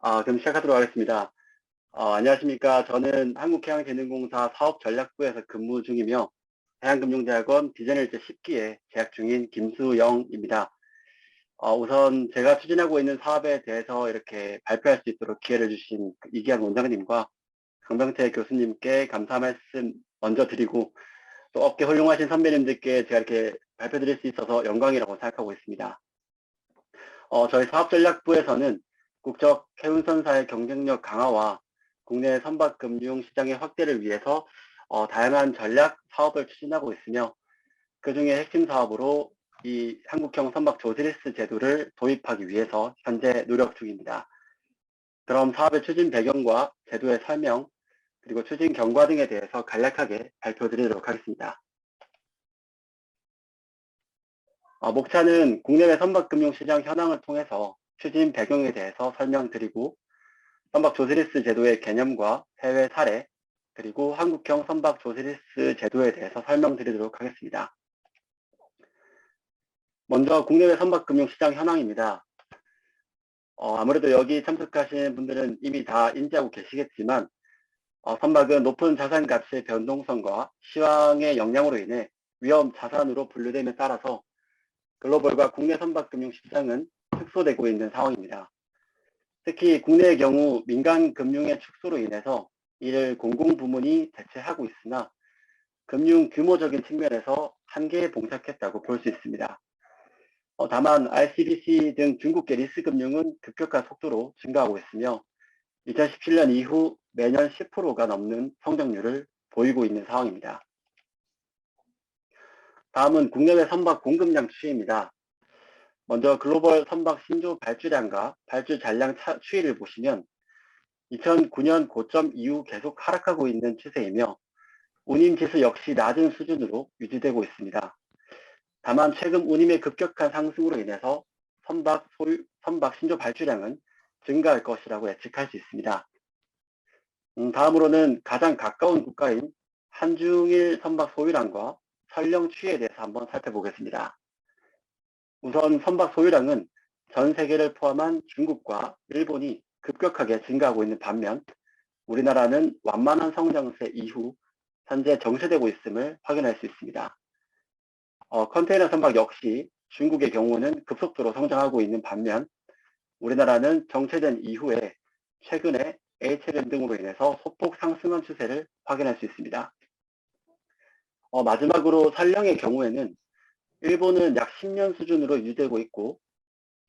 그럼 시작하도록 하겠습니다. 안녕하십니까. 저는 한국해양재능공사 사업전략부에서 근무 중이며 대한금융대학원 비전일제 10기에 재학 중인 김수영입니다. 우선 제가 추진하고 있는 사업에 대해서 이렇게 발표할 수 있도록 기회를 주신 이기한 원장님과 강병태 교수님께 감사 말씀 먼저 드리고 또 업계 훌륭하신 선배님들께 제가 이렇게 발표 드릴 수 있어서 영광이라고 생각하고 있습니다. 저희 사업전략부에서는 국적 해운선사의 경쟁력 강화와 국내 선박금융 시장의 확대를 위해서 다양한 전략 사업을 추진하고 있으며 그중에 핵심 사업으로 이 한국형 선박 조드리스 제도를 도입하기 위해서 현재 노력 중입니다. 그럼 사업의 추진 배경과 제도의 설명 그리고 추진 경과 등에 대해서 간략하게 발표드리도록 하겠습니다. 목차는 국내외 선박금융시장 현황을 통해서 추진 배경에 대해서 설명드리고 선박 조드리스 제도의 개념과 해외 사례 그리고 한국형 선박 조드리스 제도에 대해서 설명드리도록 하겠습니다. 먼저 국내외 선박금융시장 현황입니다. 아무래도 여기 참석하신 분들은 이미 다 인지하고 계시겠지만 선박은 높은 자산 가치의 변동성과 시황의 영향으로 인해 위험 자산으로 분류됨에 따라서 글로벌과 국내 선박금융 시장은 축소되고 있는 상황입니다. 특히 국내의 경우 민간 금융의 축소로 인해서 이를 공공부문이 대체하고 있으나 금융 규모적인 측면에서 한계에 봉착했다고 볼 수 있습니다. 다만 RCBC 등 중국계 리스금융은 급격한 속도로 증가하고 있으며 2017년 이후 매년 10%가 넘는 성장률을 보이고 있는 상황입니다. 다음은 국내외 선박 공급량 추이입니다. 먼저 글로벌 선박 신조 발주량과 발주 잔량 추이를 보시면 2009년 고점 이후 계속 하락하고 있는 추세이며 운임지수 역시 낮은 수준으로 유지되고 있습니다. 다만 최근 운임의 급격한 상승으로 인해서 선박 신조 발주량은 증가할 것이라고 예측할 수 있습니다. 다음으로는 가장 가까운 국가인 한중일 선박 소유량과 설령 추이에 대해서 한번 살펴보겠습니다. 우선 선박 소유량은 전 세계를 포함한 중국과 일본이 급격하게 증가하고 있는 반면 우리나라는 완만한 성장세 이후 현재 정체되고 있음을 확인할 수 있습니다. 컨테이너 선박 역시 중국의 경우는 급속도로 성장하고 있는 반면 우리나라는 정체된 이후에 최근에 HLM 등으로 인해서 소폭 상승한 추세를 확인할 수 있습니다. 마지막으로 설령의 경우에는 일본은 약 10년 수준으로 유지되고 있고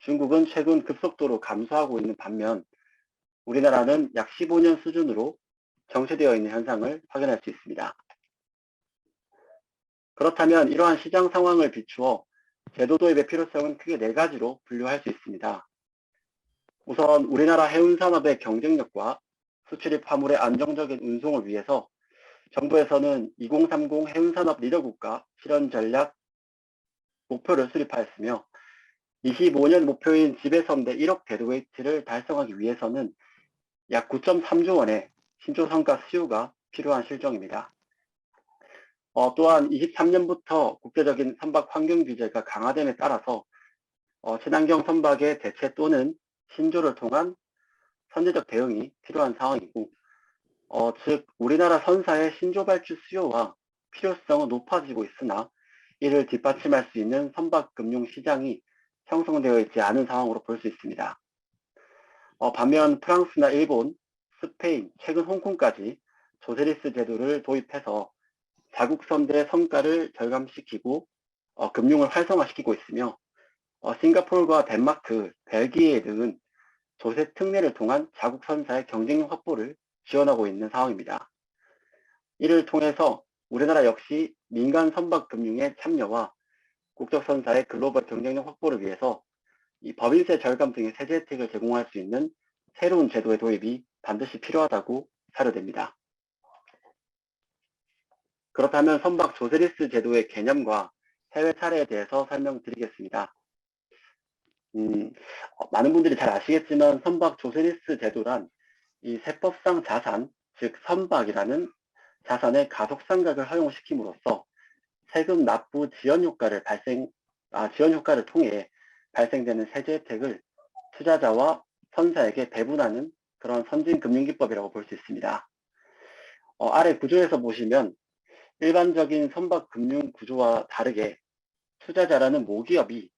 중국은 최근 급속도로 감소하고 있는 반면 우리나라는 약 15년 수준으로 정체되어 있는 현상을 확인할 수 있습니다. 그렇다면 이러한 시장 상황을 비추어 제도 도입의 필요성은 크게 4가지로 분류할 수 있습니다. 우선 우리나라 해운산업의 경쟁력과 수출입 화물의 안정적인 운송을 위해서 정부에서는 2030 해운산업 리더국가 실현 전략 목표를 수립하였으며 25년 목표인 지배선대 1억 데드웨이트를 달성하기 위해서는 약 9.3조 원의 신조 성과 수요가 필요한 실정입니다. 또한 23년부터 국제적인 선박 환경 규제가 강화됨에 따라서 친환경 선박의 대체 또는 신조를 통한 선제적 대응이 필요한 상황이고 즉 우리나라 선사의 신조 발주 수요와 필요성은 높아지고 있으나 이를 뒷받침할 수 있는 선박 금융 시장이 형성되어 있지 않은 상황으로 볼 수 있습니다. 반면 프랑스나 일본, 스페인, 최근 홍콩까지 조세리스 제도를 도입해서 자국 선대의 성과를 절감시키고 금융을 활성화시키고 있으며 싱가포르와 덴마크, 벨기에 등은 조세 특례를 통한 자국 선사의 경쟁력 확보를 지원하고 있는 상황입니다. 이를 통해서 우리나라 역시 민간 선박 금융의 참여와 국적 선사의 글로벌 경쟁력 확보를 위해서 이 법인세 절감 등의 세제 혜택을 제공할 수 있는 새로운 제도의 도입이 반드시 필요하다고 사료됩니다. 그렇다면 선박 조세리스 제도의 개념과 해외 사례에 대해서 설명드리겠습니다. 많은 분들이 잘 아시겠지만 선박 조세리스 제도란 이 세법상 자산, 즉 선박이라는 자산의 가속상각을 허용시킴으로써 세금 납부 지연 효과를 통해 발생되는 세제 혜택을 투자자와 선사에게 배분하는 그런 선진금융기법이라고 볼 수 있습니다. 아래 구조에서 보시면 일반적인 선박금융 구조와 다르게 투자자라는 모기업이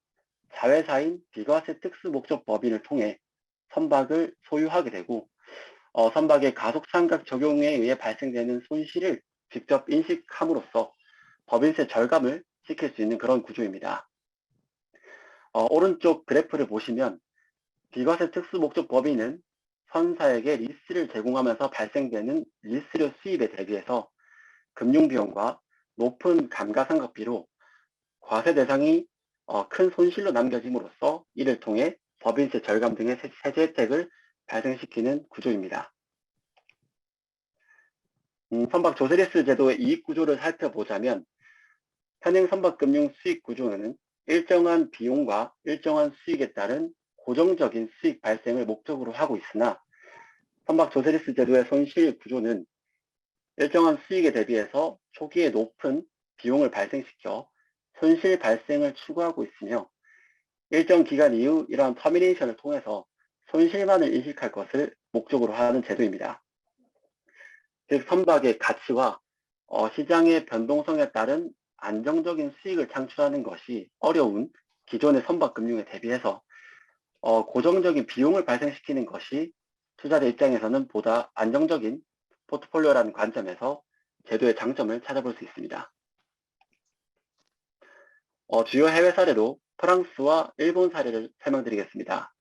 자회사인 비과세 특수목적법인을 통해 선박을 소유하게 되고 선박의 가속상각 적용에 의해 발생되는 손실을 직접 인식함으로써 법인세 절감을 시킬 수 있는 그런 구조입니다. 오른쪽 그래프를 보시면 비과세 특수목적법인은 선사에게 리스를 제공하면서 발생되는 리스료 수입에 대비해서 금융비용과 높은 감가상각비로 과세 대상이 큰 손실로 남겨짐으로써 이를 통해 법인세 절감 등의 세제 혜택을 발생시키는 구조입니다. 선박 조세리스 제도의 이익 구조를 살펴보자면 현행 선박금융 수익 구조는 일정한 비용과 일정한 수익에 따른 고정적인 수익 발생을 목적으로 하고 있으나 선박 조세리스 제도의 손실 구조는 일정한 수익에 대비해서 초기에 높은 비용을 발생시켜 손실 발생을 추구하고 있으며 일정 기간 이후 이러한 터미네이션을 통해서 손실만을 인식할 것을 목적으로 하는 제도입니다. 즉 선박의 가치와 시장의 변동성에 따른 안정적인 수익을 창출하는 것이 어려운 기존의 선박금융에 대비해서 고정적인 비용을 발생시키는 것이 투자자 입장에서는 보다 안정적인 포트폴리오라는 관점에서 제도의 장점을 찾아볼 수 있습니다. 주요 해외 사례로 프랑스와 일본 사례를 설명드리겠습니다.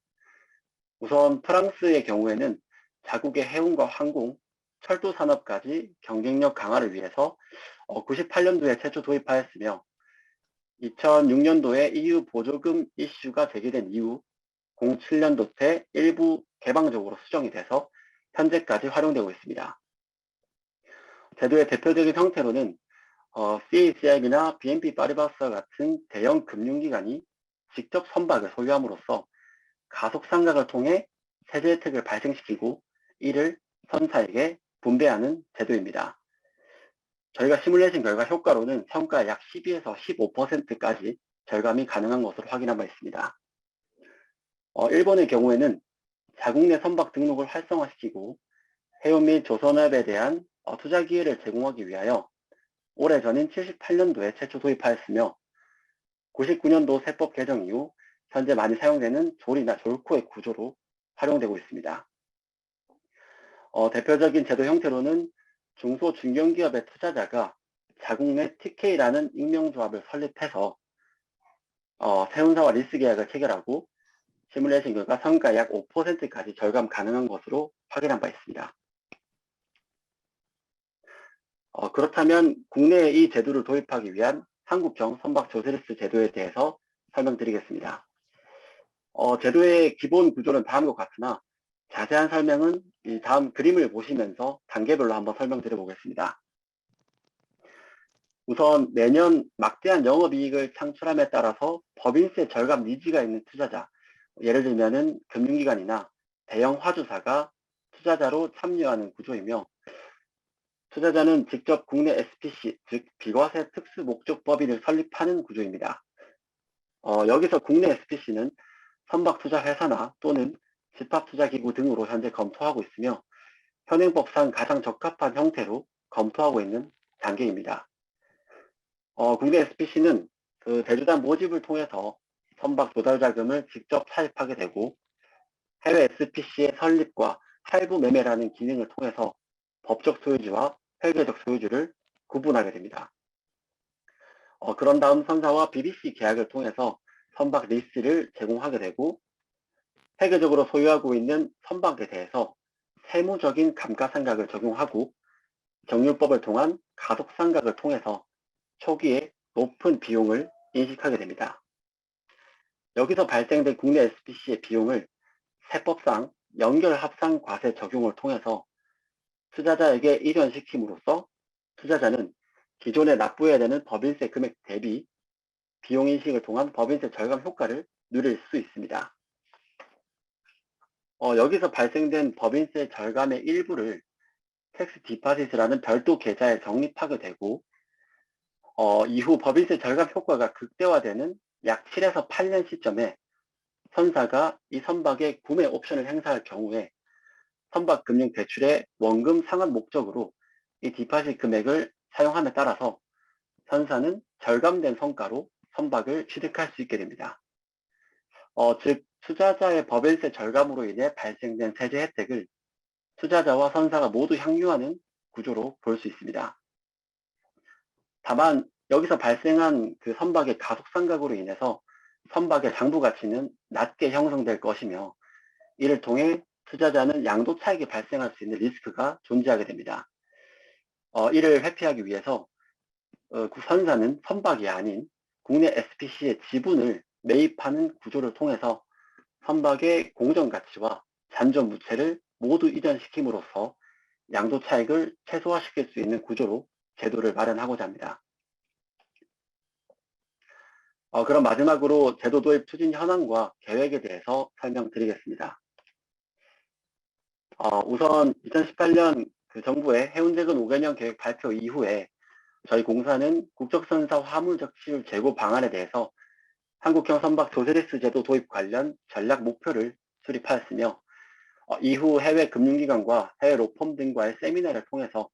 우선 프랑스의 경우에는 자국의 해운과 항공, 철도 산업까지 경쟁력 강화를 위해서 98년도에 최초 도입하였으며 2006년도에 EU 보조금 이슈가 제기된 이후 07년도 때 일부 개방적으로 수정이 돼서 현재까지 활용되고 있습니다. 제도의 대표적인 형태로는 CACIB나 BNP 파리바스와 같은 대형 금융기관이 직접 선박을 소유함으로써 가속상각을 통해 세제 혜택을 발생시키고 이를 선사에게 분배하는 제도입니다. 저희가 시뮬레이션 결과 효과로는 성과 약 12에서 15%까지 절감이 가능한 것으로 확인한 바 있습니다. 일본의 경우에는 자국 내 선박 등록을 활성화시키고 해운 및 조선업에 대한 투자 기회를 제공하기 위하여 오래전인 78년도에 최초 도입하였으며 99년도 세법 개정 이후 현재 많이 사용되는 조리나 졸코의 구조로 활용되고 있습니다. 대표적인 제도 형태로는 중소 중견기업의 투자자가 자국 내 TK라는 익명조합을 설립해서 세운사와 리스 계약을 체결하고 시뮬레이션 결과 성과 약 5%까지 절감 가능한 것으로 확인한 바 있습니다. 그렇다면 국내에 이 제도를 도입하기 위한 한국형 선박 조세리스 제도에 대해서 설명드리겠습니다. 제도의 기본 구조는 다음과 같으나 자세한 설명은 이 다음 그림을 보시면서 단계별로 한번 설명드려 보겠습니다. 우선 매년 막대한 영업이익을 창출함에 따라서 법인세 절감 니즈가 있는 투자자, 예를 들면은 금융기관이나 대형 화주사가 투자자로 참여하는 구조이며 투자자는 직접 국내 SPC, 즉 비과세 특수목적법인을 설립하는 구조입니다. 여기서 국내 SPC는 선박투자회사나 또는 집합투자기구 등으로 현재 검토하고 있으며 현행법상 가장 적합한 형태로 검토하고 있는 단계입니다. 국내 SPC는 그 대주단 모집을 통해서 선박 조달 자금을 직접 차입하게 되고 해외 SPC의 설립과 할부 매매라는 기능을 통해서 법적 소유주와 회계적 소유주를 구분하게 됩니다. 그런 다음 선사와 BBC 계약을 통해서 선박 리스를 제공하게 되고 회계적으로 소유하고 있는 선박에 대해서 세무적인 감가상각을 적용하고 정률법을 통한 가속상각을 통해서 초기에 높은 비용을 인식하게 됩니다. 여기서 발생된 국내 SPC의 비용을 세법상 연결합산과세 적용을 통해서 투자자에게 이전시킴으로써 투자자는 기존에 납부해야 되는 법인세 금액 대비 비용 인식을 통한 법인세 절감 효과를 누릴 수 있습니다. 여기서 발생된 법인세 절감의 일부를 텍스 디파짓이라는 별도 계좌에 적립하게 되고 이후 법인세 절감 효과가 극대화되는 약 7에서 8년 시점에 선사가 이 선박의 구매 옵션을 행사할 경우에 선박금융대출의 원금 상환 목적으로 이 디파짓 금액을 사용함에 따라서 선사는 절감된 성가로 선박을 취득할 수 있게 됩니다. 즉 투자자의 법인세 절감으로 인해 발생된 세제 혜택을 투자자와 선사가 모두 향유하는 구조로 볼 수 있습니다. 다만 여기서 발생한 그 선박의 가속상각으로 인해서 선박의 장부 가치는 낮게 형성될 것이며, 이를 통해 투자자는 양도 차익이 발생할 수 있는 리스크가 존재하게 됩니다. 이를 회피하기 위해서 선사는 선박이 아닌 국내 SPC의 지분을 매입하는 구조를 통해서 선박의 공정 가치와 잔존 무채를 모두 이전시킴으로써 양도 차익을 최소화시킬 수 있는 구조로 제도를 마련하고자 합니다. 그럼 마지막으로 제도 도입 추진 현황과 계획에 대해서 설명드리겠습니다. 우선 2018년 그 정부의 해운대근 5개년 계획 발표 이후에 저희 공사는 국적선사 화물적 치유 재고 방안에 대해서 한국형 선박 조세리스 제도 도입 관련 전략 목표를 수립하였으며, 이후 해외 금융기관과 해외 로펌 등과의 세미나를 통해서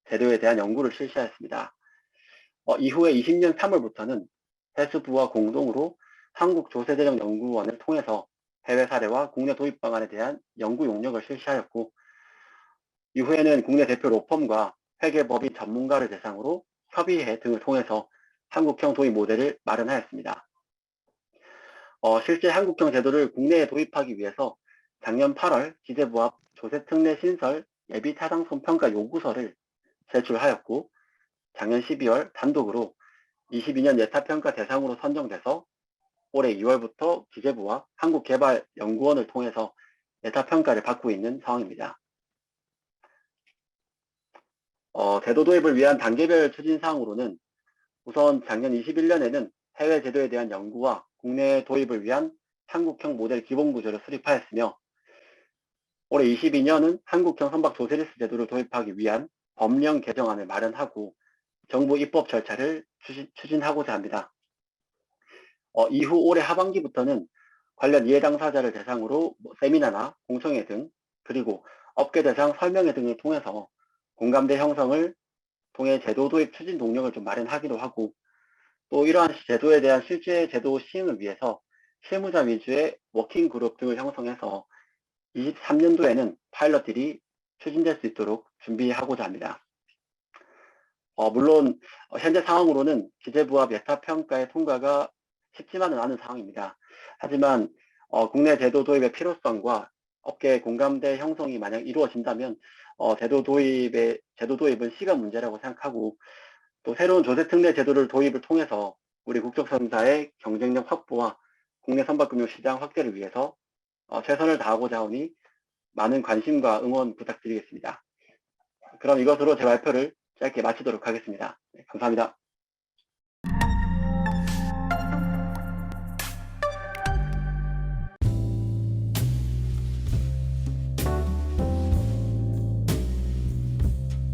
제도에 대한 연구를 실시하였습니다. 이후에 20년 3월부터는 해수부와 공동으로 한국조세대정연구원을 통해서 해외 사례와 국내 도입 방안에 대한 연구 용역을 실시하였고, 이후에는 국내 대표 로펌과 회계법인 전문가를 대상으로 협의회 등을 통해서 한국형 도입 모델을 마련하였습니다. 실제 한국형 제도를 국내에 도입하기 위해서 작년 8월 기재부 앞 조세특례 신설 예비타당성 평가 요구서를 제출하였고, 작년 12월 단독으로 22년 예타평가 대상으로 선정돼서 올해 2월부터 기재부와 한국개발연구원을 통해서 예타평가를 받고 있는 상황입니다. 제도 도입을 위한 단계별 추진사항으로는 우선 작년 21년에는 해외 제도에 대한 연구와 국내 도입을 위한 한국형 모델 기본구조를 수립하였으며, 올해 22년은 한국형 선박 조세리스 제도를 도입하기 위한 법령 개정안을 마련하고 정부 입법 절차를 추진하고자 합니다. 이후 올해 하반기부터는 관련 이해 당사자를 대상으로 세미나나 공청회 등, 그리고 업계 대상 설명회 등을 통해서 공감대 형성을 통해 제도 도입 추진 동력을 좀 마련하기도 하고, 또 이러한 제도에 대한 실제 제도 시행을 위해서 실무자 위주의 워킹 그룹 등을 형성해서 23년도에는 파일럿들이 추진될 수 있도록 준비하고자 합니다. 물론 현재 상황으로는 기재부 앞 예타평가의 통과가 쉽지만은 않은 상황입니다. 하지만 국내 제도 도입의 필요성과 업계의 공감대 형성이 만약 이루어진다면 제도 도입은 시간 문제라고 생각하고, 또 새로운 조세특례 제도를 도입을 통해서 우리 국적선사의 경쟁력 확보와 국내 선박금융시장 확대를 위해서 최선을 다하고자 하오니 많은 관심과 응원 부탁드리겠습니다. 그럼 이것으로 제 발표를 짧게 마치도록 하겠습니다. 감사합니다.